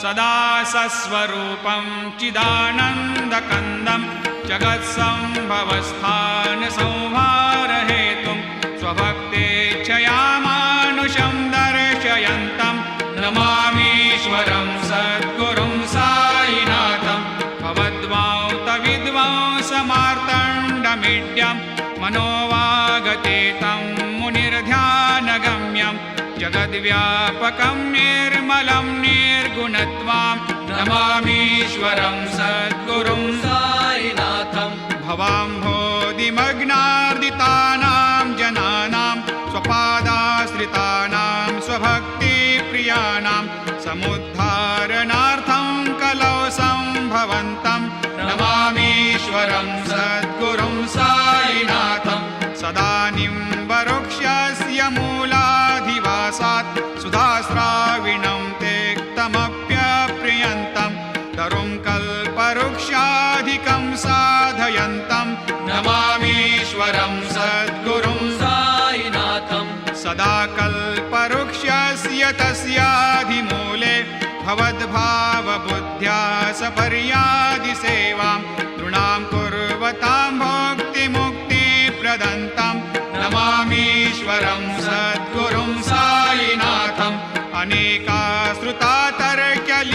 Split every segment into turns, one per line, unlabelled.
सदा सस्वरूपं चिदानन्दकन्दं जगत्सम्भवस्थानसंहारहेतुं स्वभक्तेच्छया मानुषं दर्शयन्तं नमामीश्वरं सद्गुरुं साईनाथं भवद्वांतविद्वांसमार्तण्डमीड्यं मनोवागतेतं मुनिर्ध्यानगम्यं जगद्व्यापकं निर्मलं निर्गुणत्वां नमामीश्वरं सद्गुरुं साईनाथं भवाम्भोधिमग्नार्दितानां जनानां स्वपादाश्रितानां स्वभक्तिप्रियाणां समुद्धारणार्थं कलौ सम्भवन्तं नमामीश्वरं सद्गुरुं साईनाथं सदा निम्बवृक्षस्य मूलाधिवासात् सुधास्राविणं तेक्तमप्यप्रियन्तं तरुं कल्पवृक्षाधिकं साधयन्तं नमामीश्वरं सद्गुरुं साईनाथं सदा कल्पवृक्षस्य तस्याधिमूले भवद्भावबुद्ध्या सपर्यादिसेवां नृणां कुर्वतां भुक्तिमुक्तिप्रदन्तं नमामीश्वरं सद्गुरुं साईनाथम् अनेकाश्रुता तर्क्यलीलाविलासै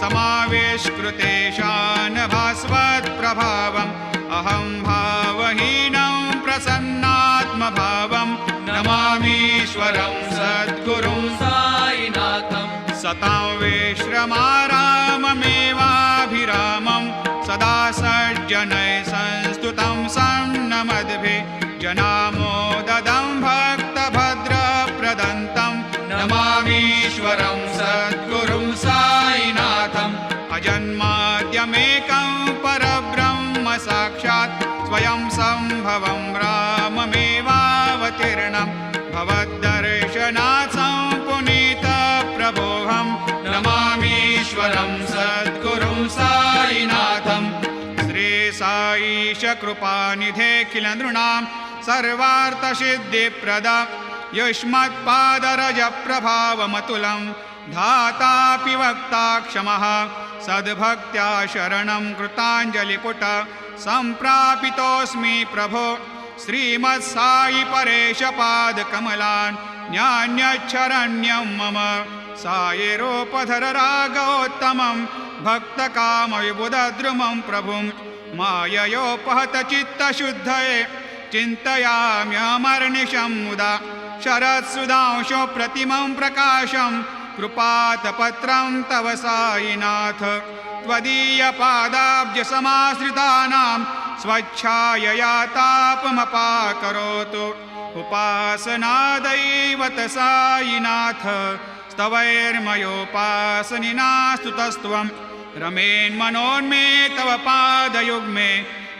समाविष्कृतेशान् भास्वत्प्रभावम् अहं भावहीनं प्रसन्नात्मभावं नमामीश्वरं सद्गुरुं साईनाथं सतां विश्रमाराममेवाभिरामं सदा सज्जनैः संस्तुतं सन्नमद्भिः जनामोददं भक्तभद्रप्रदन्तं नमामीश्वरं सद्गुरुं साईनाथम् अजन्माद्यमेकं परब्रह्म साक्षात् स्वयं सम्भवं राममेवावतीर्णं भवद्दर्शनात् सम्पुनीतप्रभोहं नमामीश्वरं सद्गुरुं साईनाथम् श्री साईश कृपानिधे किल नृणां सर्वार्थसिद्धिप्रद युष्मत्पादरजप्रभावमतुलं धातापि वक्ता क्षमः सद्भक्त्या शरणं कृताञ्जलिपुट सम्प्रापितोऽस्मि प्रभो श्रीमत्साई परेशपादकमलान् न्यान्यच्छरण्यं मम सायिरूपधर रागोत्तमं भक्तकामविबुधद्रुमं प्रभुं माययोपहतचित्तशुद्धये चिन्तयाम्यमर्निशं मुदा शरत्सुधांशो प्रतिमं प्रकाशं कृपातपत्रं तव साईनाथ त्वदीयपादाब्जसमाश्रितानां स्वच्छायया तापमपाकरोतु उपासनादैवत साईनाथ स्तवैर्मयोपासनिना स्तुतस्त्वं रमेन्मनोन्मे तव पादयुग्मे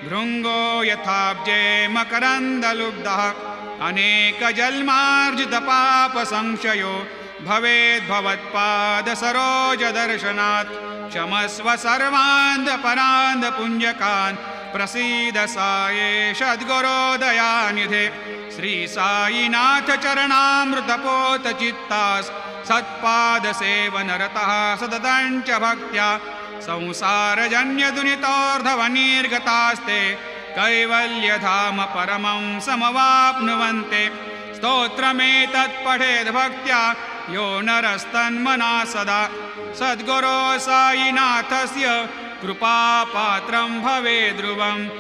भृङ्गो यथाब्जे मकरन्दलुब्धः अनेकजन्मार्जितपापसंशयो भवेद्भवत्पादसरोजदर्शनात् क्षमस्व सर्वान्धपरान्धपुञ्जकान् प्रसीद साये सद्गुरोदयानिधे श्री साईनाथ चरणामृतपोतचित्तास् सत्पादसेवनरतः सततं च भक्त्या संसारजन्यदुनितोर्धवनिर्गतास्ते कैवल्यधाम परमं समवाप्नुवन्ते स्तोत्रमेतत्पठेद् भक्त्या यो नरस्तन्मना सदा सद्गुरो साईनाथस्य कृपापात्रं भवेद् ध्रुवम्।